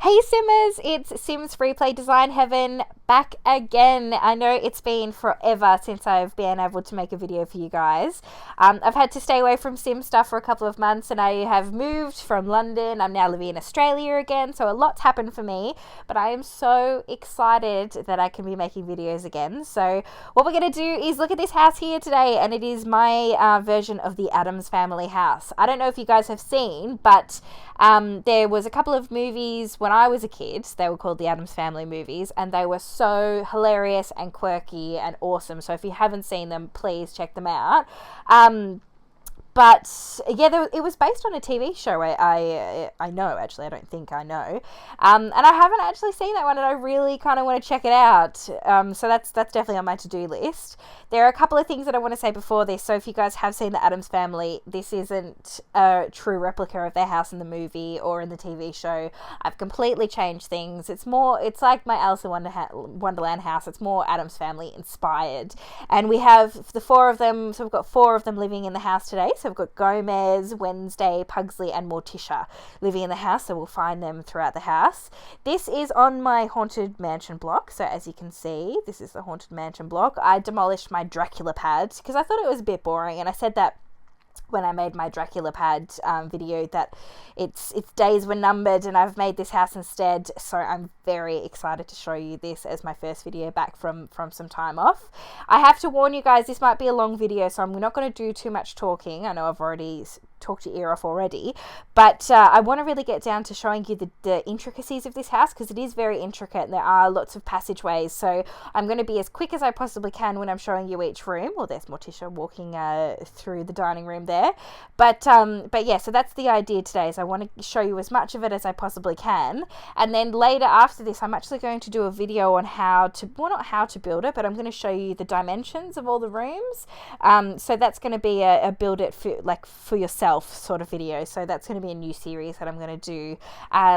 Hey Simmers, it's Sims Freeplay Design Heaven back again. I know it's been forever since I've been able to make a video for you guys. I've had to stay away from Sim stuff for a couple of months and I have moved from London. I'm now living in Australia again, so a lot's happened for me, but I am so excited that I can be making videos again. So what we're going to do is look at this house here today, and it is my version of the Addams family house. I don't know if you guys have seen, but there was a couple of movies when I was a kid. They were called the Addams Family movies, and they were so hilarious and quirky and awesome. So if you haven't seen them, please check them out. But yeah, it was based on a TV show. I know, actually. I don't think I know. And I haven't actually seen that one, and I really kind of want to check it out. So that's definitely on my to-do list. There are a couple of things that I want to say before this. So if you guys have seen the Addams Family, this isn't a true replica of their house in the movie or in the TV show. I've completely changed things. It's like my Alice in Wonderland house. It's more Addams Family inspired. And we have the four of them. So we've got four of them living in the house today. So we've got Gomez, Wednesday, Pugsley and Morticia living in the house, so we'll find them throughout the house. This is on my Haunted Mansion block, so as you can see, this is the Haunted Mansion block. I demolished my Dracula pad because I thought it was a bit boring, and I said that when I made my Dracula pad video that its days were numbered, and I've made this house instead. So I'm very excited to show you this as my first video back from some time off. I have to warn you guys, this might be a long video, so I'm not going to do too much talking. I know I've already talked your ear off already, but I want to really get down to showing you the intricacies of this house, because it is very intricate and there are lots of passageways. So I'm going to be as quick as I possibly can when I'm showing you each room. Well, there's Morticia walking through the dining room there, but yeah, so that's the idea today, is I want to show you as much of it as I possibly can, and then later after this I'm actually going to do a video on not how to build it, but I'm going to show you the dimensions of all the rooms. So that's going to be a build it for yourself sort of video. So that's going to be a new series that I'm going to do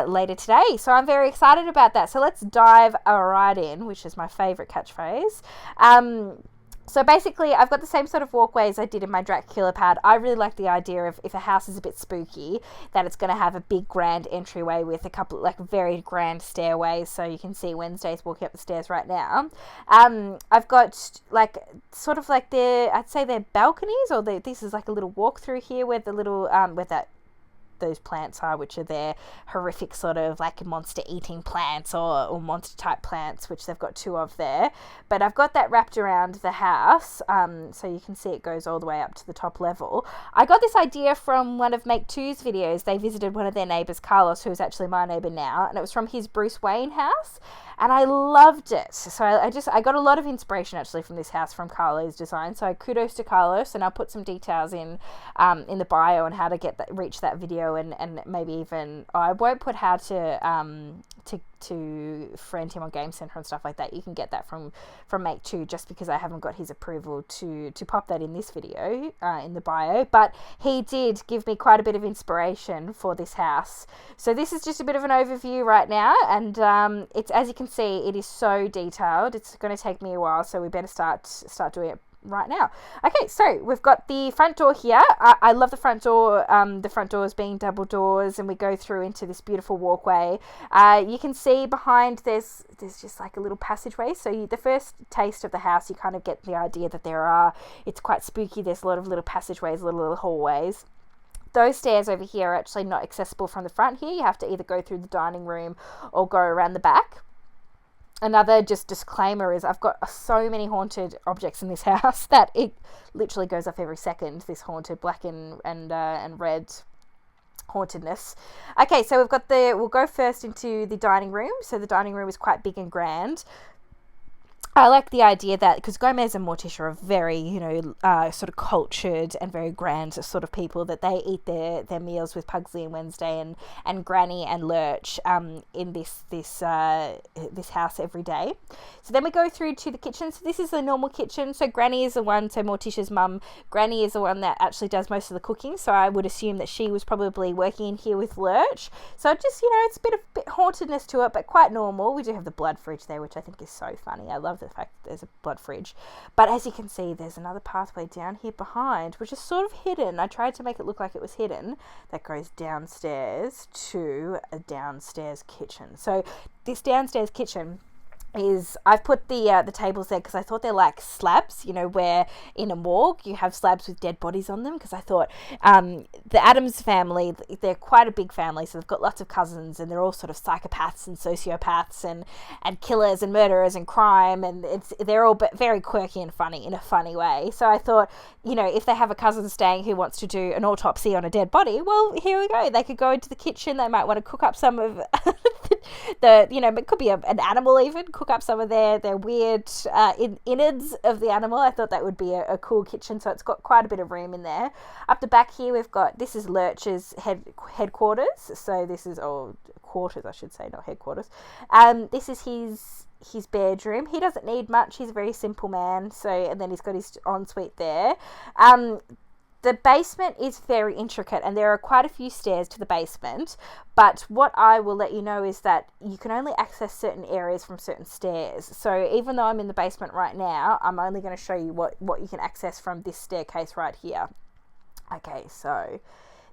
later today. So I'm very excited about that. So let's dive right in, which is my favorite catchphrase. So basically, I've got the same sort of walkways I did in my Dracula pad. I really like the idea of, if a house is a bit spooky, that it's going to have a big grand entryway with a couple, very grand stairways. So you can see Wednesday's walking up the stairs right now. I've got I'd say they're balconies, or this is like a little walk through here where the little, those plants are, which are their horrific sort of like monster eating plants or monster type plants, which they've got two of there. But I've got that wrapped around the house, so you can see it goes all the way up to the top level. I got this idea from one of Make Two's videos. They visited one of their neighbours, Karlos, who's actually my neighbour now, and it was from his Bruce Wayne house, and I loved it. So I got a lot of inspiration actually from this house, from Karlo's design. So kudos to Karlos, and I'll put some details in the bio on how to reach that video, and maybe even, I won't put how to friend him on Game Center and stuff like that. You can get that from Make Two, just because I haven't got his approval to pop that in this video in the bio. But he did give me quite a bit of inspiration for this house. So this is just a bit of an overview right now, and it's, as you can see, it is so detailed. It's going to take me a while, so we better start doing it right now. Okay, so we've got the front door here. I love the front door. The front doors being double doors, and we go through into this beautiful walkway. You can see behind there's just like a little passageway. So the first taste of the house, you kind of get the idea that it's quite spooky. There's a lot of little passageways, little hallways. Those stairs over here are actually not accessible from the front here. You have to either go through the dining room or go around the back. Another just disclaimer is I've got so many haunted objects in this house that it literally goes off every second, this haunted black and red hauntedness. Okay, so we'll go first into the dining room. So the dining room is quite big and grand. I like the idea that, because Gomez and Morticia are very, sort of cultured and very grand sort of people, that they eat their meals with Pugsley and Wednesday and Granny and Lurch in this house every day. So then we go through to the kitchen. So this is the normal kitchen. So Granny is the one, so Morticia's mum, Granny is the one that actually does most of the cooking. So I would assume that she was probably working in here with Lurch. So just, it's a bit hauntedness to it, but quite normal. We do have the blood fridge there, which I think is so funny. I love the fact that there's a blood fridge. But as you can see, there's another pathway down here behind, which is sort of hidden. I tried to make it look like it was hidden, that goes downstairs to a downstairs kitchen. So this downstairs kitchen is, I've put the tables there because I thought they're like slabs, you know, where in a morgue you have slabs with dead bodies on them, because I thought the Addams family, they're quite a big family, so they've got lots of cousins, and they're all sort of psychopaths and sociopaths and killers and murderers and crime, and they're all very quirky and funny in a funny way. So I thought, you know, if they have a cousin staying who wants to do an autopsy on a dead body, well, here we go. They could go into the kitchen. They might want to cook up some of you know, it could be an animal even, cook up some of their weird innards of the animal. I thought that would be a cool kitchen, so it's got quite a bit of room in there. Up the back here, we've got, this is Lurch's headquarters, so this is, quarters I should say, not headquarters. This is his bedroom. He doesn't need much, he's a very simple man, so, and then he's got his ensuite there. The basement is very intricate, and there are quite a few stairs to the basement, but what I will let you know is that you can only access certain areas from certain stairs. So even though I'm in the basement right now, I'm only going to show you what you can access from this staircase right here. Okay, so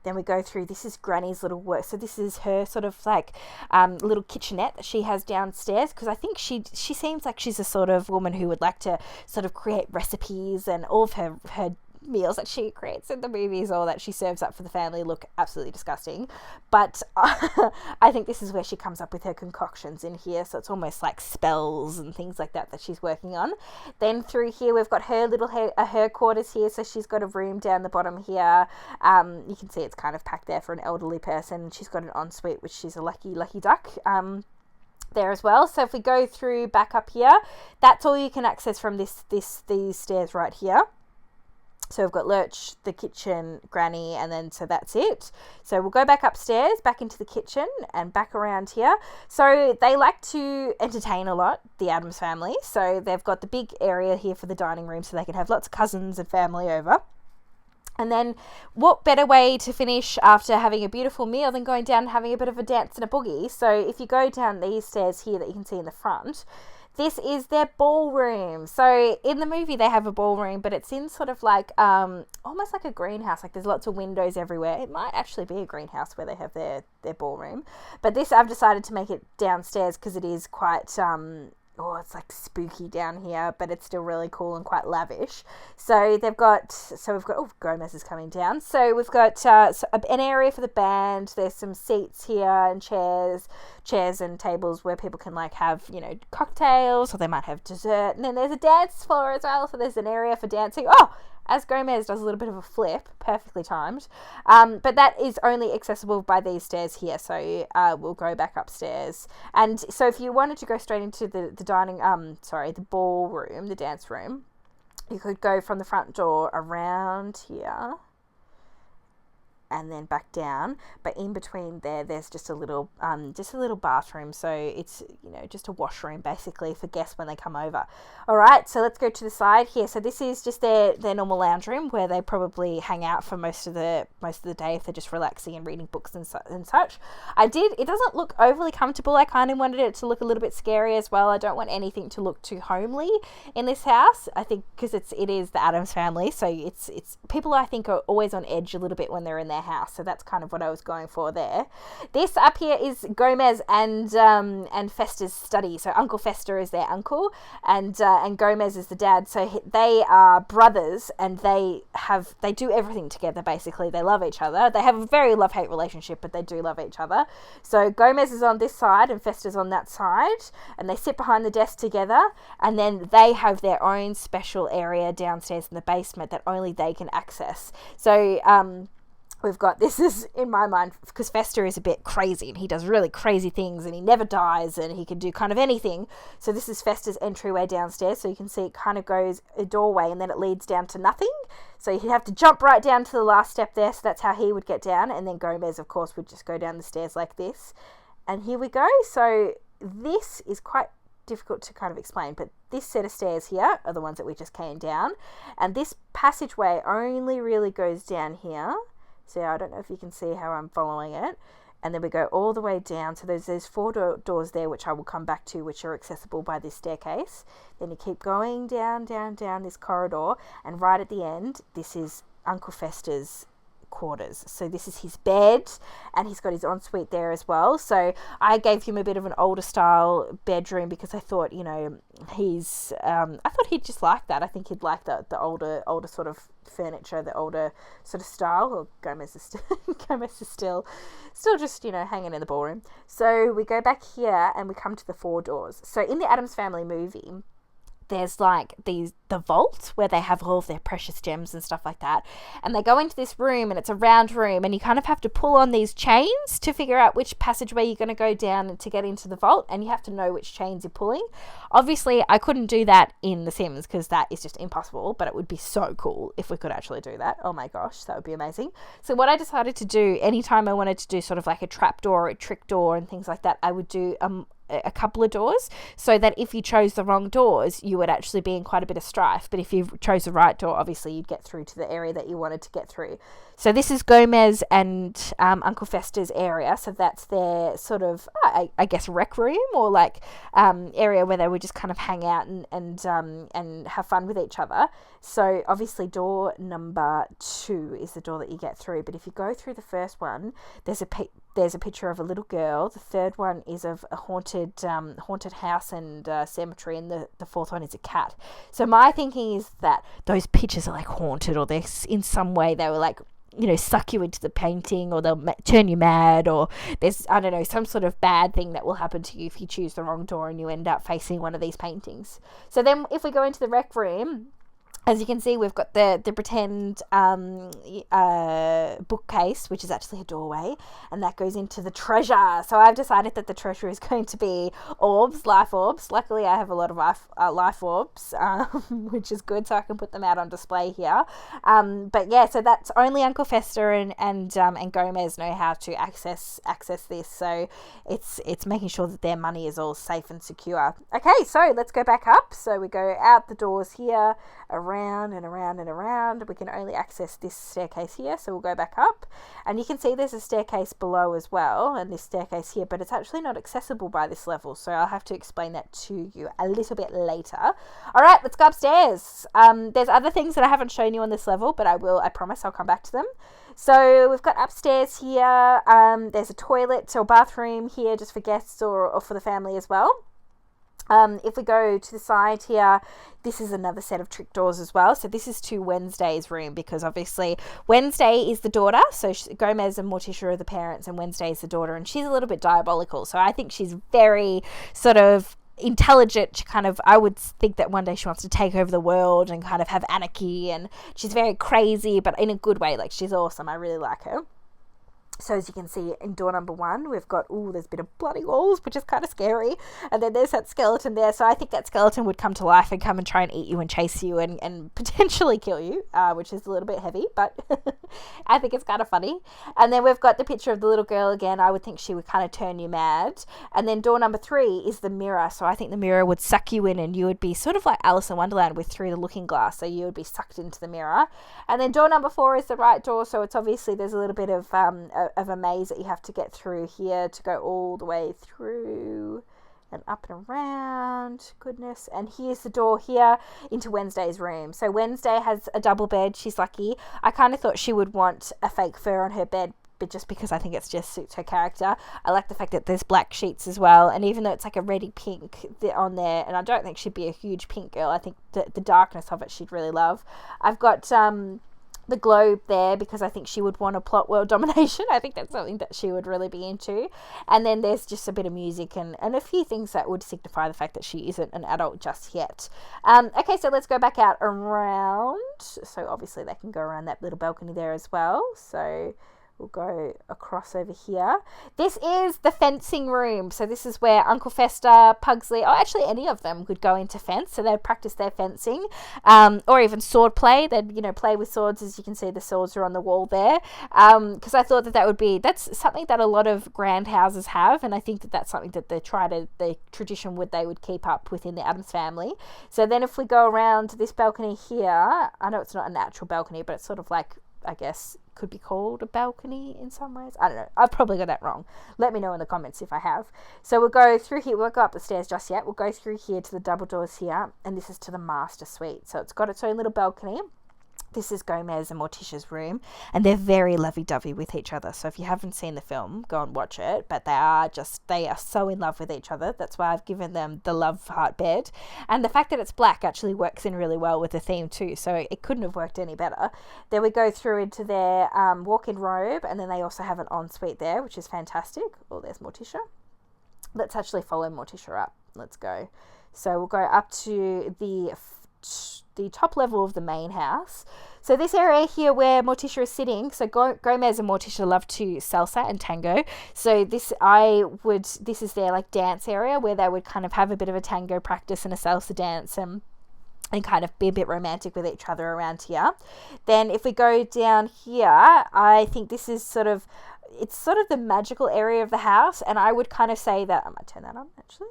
then we go through, this is Granny's little work. So this is her sort of like little kitchenette that she has downstairs, because I think she seems like she's a sort of woman who would like to sort of create recipes, and all of her meals that she creates in the movies or that she serves up for the family look absolutely disgusting, but I think this is where she comes up with her concoctions in here, so it's almost like spells and things like that she's working on. Then through here we've got her little her quarters here, so she's got a room down the bottom here. You can see it's kind of packed there for an elderly person. She's got an ensuite, which she's a lucky duck there as well. So if we go through back up here, that's all you can access from these stairs right here. So we've got Lurch, the kitchen, Granny, and then so that's it. So we'll go back upstairs, back into the kitchen, and back around here. So they like to entertain a lot, the Addams family. So they've got the big area here for the dining room, so they can have lots of cousins and family over. And then what better way to finish after having a beautiful meal than going down and having a bit of a dance and a boogie. So if you go down these stairs here that you can see in the front, this is their ballroom. So in the movie they have a ballroom, but it's in sort of like almost like a greenhouse. Like there's lots of windows everywhere. It might actually be a greenhouse where they have their ballroom. But this, I've decided to make it downstairs because it is quite it's like spooky down here, but it's still really cool and quite lavish. So we've got, Gomez is coming down. So we've got an area for the band. There's some seats here and chairs and tables where people can like have, you know, cocktails, or they might have dessert. And then there's a dance floor as well. So there's an area for dancing. As Gomez does a little bit of a flip, perfectly timed. But that is only accessible by these stairs here, so we'll go back upstairs. And so if you wanted to go straight into the ballroom, the dance room, you could go from the front door around here and then back down, but in between there's just a little bathroom, so it's, you know, just a washroom basically for guests when they come over. All right, so let's go to the side here. So this is just their normal lounge room where they probably hang out for most of the day if they're just relaxing and reading books and such. It doesn't look overly comfortable. I kind of wanted it to look a little bit scary as well. I don't want anything to look too homely in this house, I think, because it is the Addams family, so it's people I think are always on edge a little bit when they're in their house, so that's kind of what I was going for there. This up here is Gomez and Fester's study. So Uncle Fester is their uncle, and Gomez is the dad. So they are brothers, and they do everything together basically. They love each other. They have a very love-hate relationship, but they do love each other. So Gomez is on this side and Fester's on that side, and they sit behind the desk together, and then they have their own special area downstairs in the basement that only they can access. So we've got, this is in my mind because Fester is a bit crazy and he does really crazy things and he never dies and he can do kind of anything. So this is Fester's entryway downstairs. So you can see it kind of goes a doorway and then it leads down to nothing. So you'd have to jump right down to the last step there. So that's how he would get down. And then Gomez, of course, would just go down the stairs like this. And here we go. So this is quite difficult to kind of explain, but this set of stairs here are the ones that we just came down. And this passageway only really goes down here. So I don't know if you can see how I'm following it. and then we go all the way down. So there's 4 doors there, which I will come back to, which are accessible by this staircase. Then you keep going down this corridor, and right at the end, this is Uncle Fester's quarters. So this is his bed, and he's got his ensuite there as well. So I gave him a bit of an older style bedroom because I thought, you know, he's I thought he'd just like that. I think he'd like the older sort of furniture, the older sort of style. Or Gomez is still just, you know, hanging in the ballroom. So we go back here and we come to the 4 doors. So in the Addams Family movie, there's like the vault where they have all of their precious gems and stuff like that, and they go into this room, and it's a round room, and you kind of have to pull on these chains to figure out which passageway you're going to go down to get into the vault, and you have to know which chains you're pulling. Obviously I couldn't do that in The Sims because that is just impossible, but it would be so cool if we could actually do that. Oh my gosh, that would be amazing. So what I decided to do, anytime I wanted to do sort of like a trap door or a trick door and things like that, I would do a couple of doors, so that if you chose the wrong doors, you would actually be in quite a bit of strife. But if you chose the right door, obviously you'd get through to the area that you wanted to get through. So this is Gomez and Uncle Fester's area. So that's their sort of, I guess, rec room, or like area where they would just kind of hang out and have fun with each other. So obviously door number 2 is the door that you get through. But if you go through the first one, there's a picture of a little girl. The third one is of a haunted house and cemetery, and the 4th one is a cat. So my thinking is that those pictures are like haunted, or they're in some way they were like, you know, suck you into the painting, or they'll turn you mad, or there's, I don't know, some sort of bad thing that will happen to you if you choose the wrong door and you end up facing one of these paintings. So then if we go into the rec room, as you can see, we've got the pretend bookcase, which is actually a doorway, and that goes into the treasure. So I've decided that the treasure is going to be orbs, life orbs. Luckily, I have a lot of life orbs, which is good, so I can put them out on display here. But yeah, so that's only Uncle Fester and Gomez know how to access this. So it's making sure that their money is all safe and secure. Okay, so let's go back up. So we go out the doors here, around and around and around. We can only access this staircase here, so we'll go back up, and you can see there's a staircase below as well, and this staircase here, but it's actually not accessible by this level, so I'll have to explain that to you a little bit later. All right, let's go upstairs. There's other things that I haven't shown you on this level, but I promise I'll come back to them. So we've got upstairs here, there's a toilet or bathroom here just for guests or for the family as well. If we go to the side here, this is another set of trick doors as well. So this is to Wednesday's room, because obviously Wednesday is the daughter. So Gomez and Morticia are the parents, and Wednesday is the daughter, and she's a little bit diabolical. So I think she's very sort of intelligent. Kind of, I would think that one day she wants to take over the world and kind of have anarchy, and she's very crazy, but in a good way. Like, she's awesome. I really like her. So as you can see in door number 1, we've got, there's a bit of bloody walls, which is kind of scary. And then there's that skeleton there. So I think that skeleton would come to life and come and try and eat you and chase you and potentially kill you, which is a little bit heavy, but I think it's kind of funny. And then we've got the picture of the little girl again. I would think she would kind of turn you mad. And then door number 3 is the mirror. So I think the mirror would suck you in, and you would be sort of like Alice in Wonderland with Through the Looking Glass. So you would be sucked into the mirror. And then door number 4 is the right door. So it's obviously, there's a little bit of a maze that you have to get through here to go all the way through and up and around. Goodness. And here's the door here into Wednesday's room. So Wednesday has a double bed. She's lucky. I kind of thought she would want a fake fur on her bed, but just because I think it just suits her character. I like the fact that there's black sheets as well, and even though it's like a reddy pink on there, and I don't think she'd be a huge pink girl, I think the darkness of it she'd really love. I've got the globe there because I think she would want a plot world domination. I think that's something that she would really be into. And then there's just a bit of music and a few things that would signify the fact that she isn't an adult just yet. Okay, so let's go back out around. So obviously they can go around that little balcony there as well. So we'll go across over here. This is the fencing room. So this is where Uncle Fester, Pugsley, or actually any of them could go into fence. So they'd practice their fencing, or even sword play. They'd, play with swords. As you can see, the swords are on the wall there. Because I thought that's something that a lot of grand houses have. And I think that that's something that the tradition they would keep up within the Addams family. So then if we go around this balcony here, I know it's not a natural balcony, but it's sort of like I guess could be called a balcony in some ways. I don't know. I've probably got that wrong. Let me know in the comments if I have. So we'll go through here. We won't go up the stairs just yet. We'll go through here to the double doors here, and this is to the master suite. So it's got its own little balcony. This is Gomez and Morticia's room, and they're very lovey-dovey with each other. So if you haven't seen the film, go and watch it. But they are so in love with each other. That's why I've given them the love heart bed. And the fact that it's black actually works in really well with the theme too. So it couldn't have worked any better. Then we go through into their walk-in robe, and then they also have an ensuite there, which is fantastic. Oh, there's Morticia. Let's actually follow Morticia up. Let's go. So we'll go up to the top level of the main house. So this area here where Morticia is sitting, so Gomez and Morticia love to salsa and tango. So this is their like dance area where they would kind of have a bit of a tango practice and a salsa dance and kind of be a bit romantic with each other around here. Then if we go down here, I think this is it's sort of the magical area of the house, and I would kind of say that, I might turn that on actually.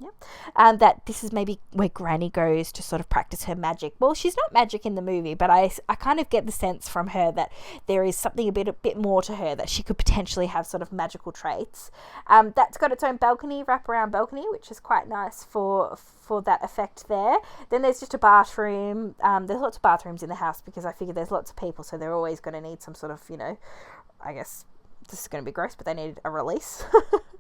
Yeah, that this is maybe where Granny goes to sort of practice her magic. Well, she's not magic in the movie, but I kind of get the sense from her that there is something a bit more to her, that she could potentially have sort of magical traits. That's got its own balcony, wraparound balcony, which is quite nice for that effect there. Then there's just a bathroom. There's lots of bathrooms in the house because I figure there's lots of people, so they're always going to need some sort of, I guess this is going to be gross, but they need a release.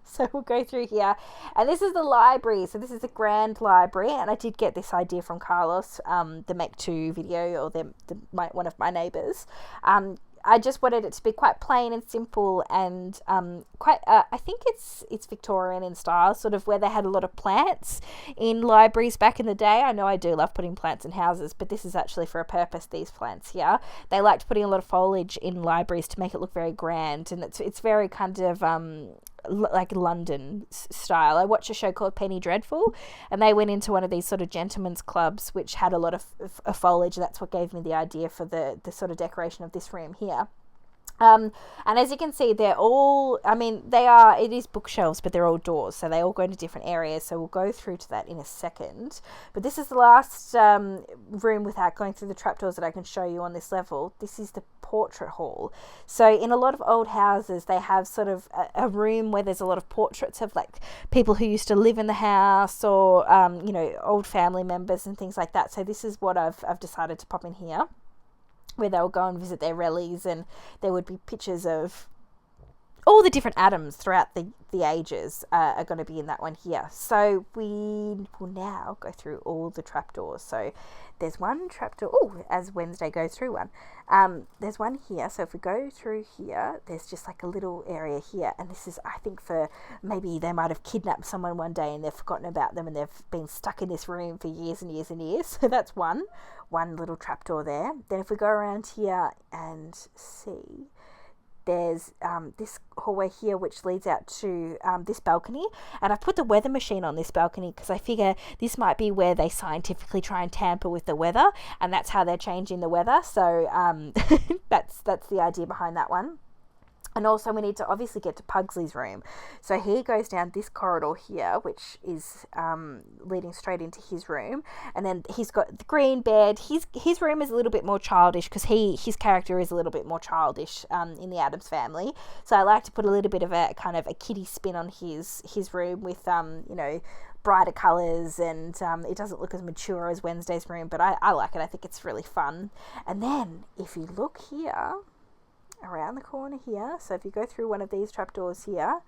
So we'll go through here, and this is the library. So this is the grand library, and I did get this idea from Karlos, the Make 2 video, or one of my neighbours. I just wanted it to be quite plain and simple, and quite. I think it's Victorian in style, sort of where they had a lot of plants in libraries back in the day. I know I do love putting plants in houses, but this is actually for a purpose. These plants here, they liked putting a lot of foliage in libraries to make it look very grand, and it's very kind of like London style. I watched a show called Penny Dreadful, and they went into one of these sort of gentlemen's clubs which had a lot of foliage. That's what gave me the idea for the sort of decoration of this room here. And as you can see, they're all, it is bookshelves, but they're all doors, so they all go into different areas, so we'll go through to that in a second. But this is the last room without going through the trapdoors that I can show you on this level. This is the portrait hall. So in a lot of old houses, they have sort of a room where there's a lot of portraits of like people who used to live in the house, or old family members and things like that. So this is what I've decided to pop in here, where they'll go and visit their rellies, and there would be pictures of all the different Addams throughout the ages are going to be in that one here. So we will now go through all the trapdoors. So there's one trapdoor, as Wednesday goes through one. There's one here. So if we go through here, there's just like a little area here. And this is, I think, for maybe they might have kidnapped someone one day and they've forgotten about them and they've been stuck in this room for years and years and years. So that's one little trapdoor there. Then if we go around here and see, there's this hallway here which leads out to this balcony, and I've put the weather machine on this balcony because I figure this might be where they scientifically try and tamper with the weather, and that's how they're changing the weather. So that's the idea behind that one. And also we need to obviously get to Pugsley's room. So he goes down this corridor here, which is leading straight into his room. And then he's got the green bed. His room is a little bit more childish because his character is a little bit more childish in the Addams family. So I like to put a little bit of a kind of a kiddie spin on his room with, brighter colours, and it doesn't look as mature as Wednesday's room, but I like it. I think it's really fun. And then if you look here, around the corner here, so if you go through one of these trapdoors here,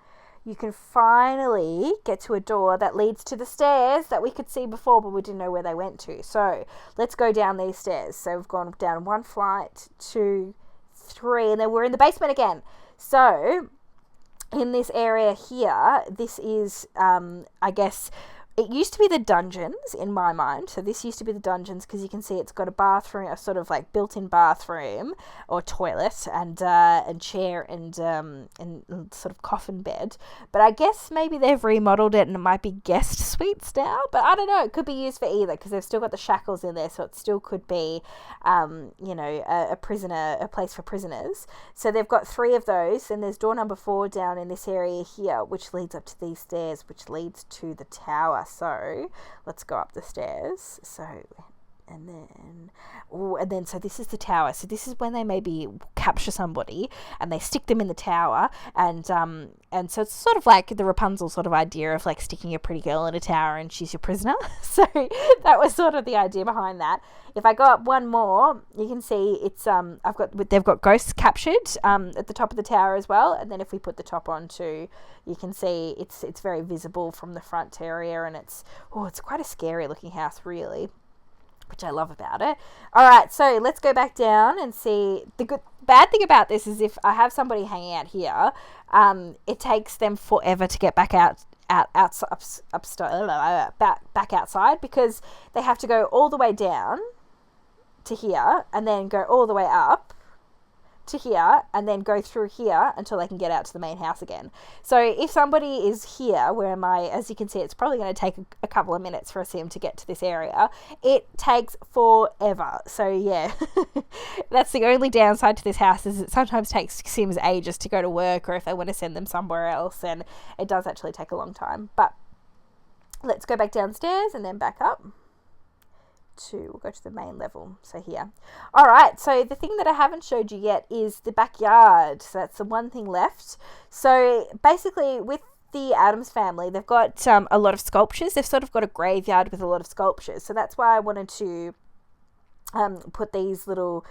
you can finally get to a door that leads to the stairs that we could see before, but we didn't know where they went to. So let's go down these stairs. So we've gone down 1 flight, 2, 3, and then we're in the basement again. So in this area here, this is, I guess, it used to be the dungeons in my mind. So this used to be the dungeons because you can see it's got a bathroom, a sort of like built-in bathroom or toilet, and chair and sort of coffin bed. But I guess maybe they've remodeled it and it might be guest suites now. But I don't know. It could be used for either because they've still got the shackles in there, so it still could be, a place for prisoners. So they've got 3 of those, and there's door number 4 down in this area here, which leads up to these stairs, which leads to the tower. So let's go up the stairs. So And then, so this is the tower. So this is when they maybe capture somebody and they stick them in the tower. And so it's sort of like the Rapunzel sort of idea of like sticking a pretty girl in a tower and she's your prisoner. So that was sort of the idea behind that. If I go up one more, you can see it's they've got ghosts captured at the top of the tower as well. And then if we put the top on too, you can see it's very visible from the front area, and it's quite a scary looking house, really, which I love about it. All right, so let's go back down and see. Bad thing about this is if I have somebody hanging out here, it takes them forever to get back back outside, because they have to go all the way down to here and then go all the way up to here and then go through here until they can get out to the main house again. So if somebody is here, as you can see, it's probably going to take a couple of minutes for a sim to get to this area. It takes forever. So yeah, that's the only downside to this house, is it sometimes takes sims ages to go to work, or if they want to send them somewhere else, and it does actually take a long time. But let's go back downstairs and then back up. We'll go to the main level. So here. All right, so the thing that I haven't showed you yet is the backyard. So that's the one thing left. So basically with the Addams family, they've got a lot of sculptures. They've sort of got a graveyard with a lot of sculptures. So that's why I wanted to put these little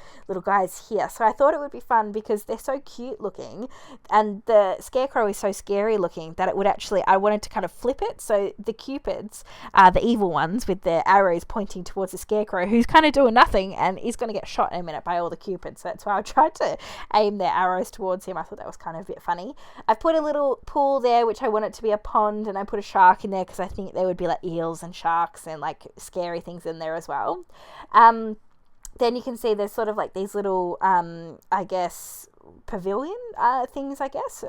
guys here. So I thought it would be fun because they're so cute looking, and the scarecrow is so scary looking that it would actually, I wanted to kind of flip it. So the cupids are the evil ones with their arrows pointing towards the scarecrow, who's kind of doing nothing and is going to get shot in a minute by all the cupids. So that's why I tried to aim their arrows towards him. I thought that was kind of a bit funny. I've put a little pool there, which I want it to be a pond, and I put a shark in there because I think there would be like eels and sharks and like scary things in there as well. Then you can see there's sort of like these little, I guess, pavilion things, I guess,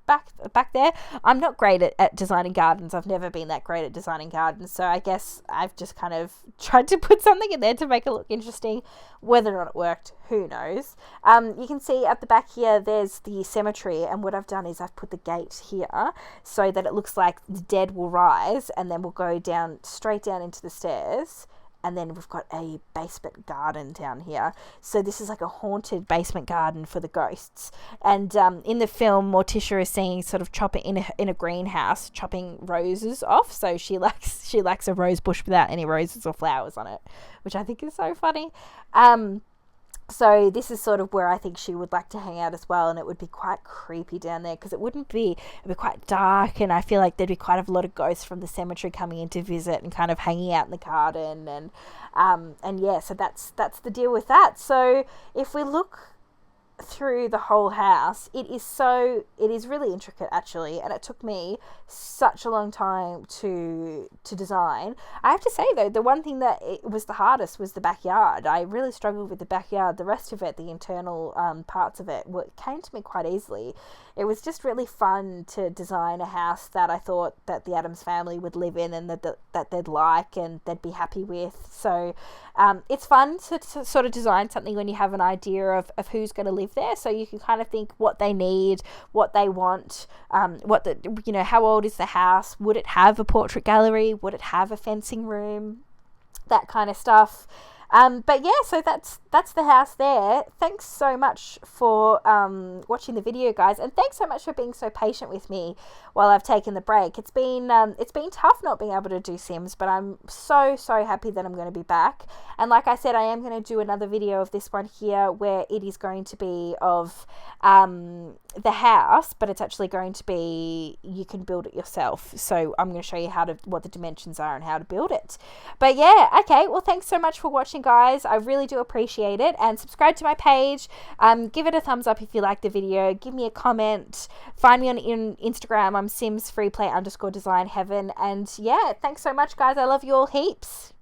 back there. I'm not great at designing gardens. I've never been that great at designing gardens. So I guess I've just kind of tried to put something in there to make it look interesting. Whether or not it worked, who knows. You can see at the back here, there's the cemetery. And what I've done is I've put the gate here so that it looks like the dead will rise and then we'll go straight down into the stairs. And then we've got a basement garden down here. So this is like a haunted basement garden for the ghosts. And in the film, Morticia is seen sort of chopping in a greenhouse, chopping roses off. So she likes a rose bush without any roses or flowers on it, which I think is so funny. So this is sort of where I think she would like to hang out as well, and it would be quite creepy down there because it'd be quite dark, and I feel like there'd be quite a lot of ghosts from the cemetery coming in to visit and kind of hanging out in the garden, and yeah, so that's the deal with that. So if we look through the whole house, it is really intricate actually, and it took me such a long time to design. I have to say though, the one thing that it was the hardest was the backyard. I really struggled with the backyard. The rest of it, the internal parts of it, came to me quite easily. It was just really fun to design a house that I thought that the Addams family would live in and that they'd like and they'd be happy with. So it's fun to sort of design something when you have an idea of who's going to live there, so you can kind of think what they need, what they want, how old is the house, would it have a portrait gallery, would it have a fencing room, that kind of stuff. But yeah, so that's the house there. Thanks so much for watching the video, guys, and thanks so much for being so patient with me while I've taken the break. It's been tough not being able to do Sims, but I'm so happy that I'm going to be back. And like I said, I am going to do another video of this one here where it is going to be of the house, but it's actually going to be, you can build it yourself. So I'm going to show you what the dimensions are and how to build it. But yeah, okay, well, thanks so much for watching, guys. I really do appreciate it, and subscribe to my page. Give it a thumbs up if you like the video. Give me a comment. Find me on Instagram. I'm Sims Freeplay _design heaven. And yeah, thanks so much, guys. I love you all heaps.